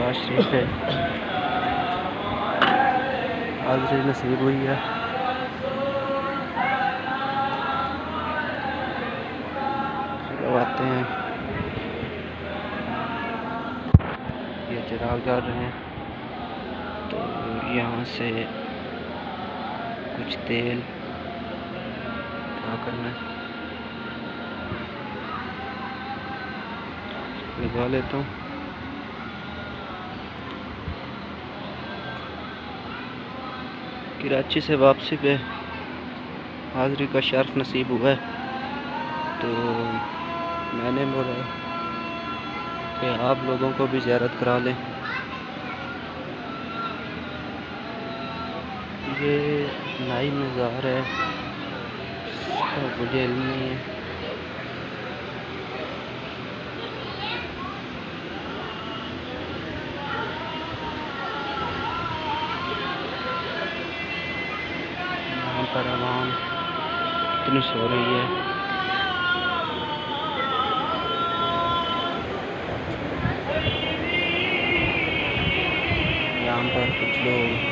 नवाज शरीफ है, हाज़िरी नसीब हुई है। चलो आते हैं, ये चिराग डाल रहे हैं तो यहाँ से कुछ तेल क्या करना है लगा लेता हूँ। कराची से वापसी पे हाज़िरी का शर्फ नसीब हुआ है तो मैंने बोला कि आप लोगों को भी ज़ियारत करा लें। ये नई मज़ार है, इसका मुझे इल्म नहीं है। यहाँ पर आवाम इतनी सो रही है। यहाँ पर कुछ लोग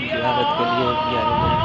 ज़ियारत के लिए भी आए हैं।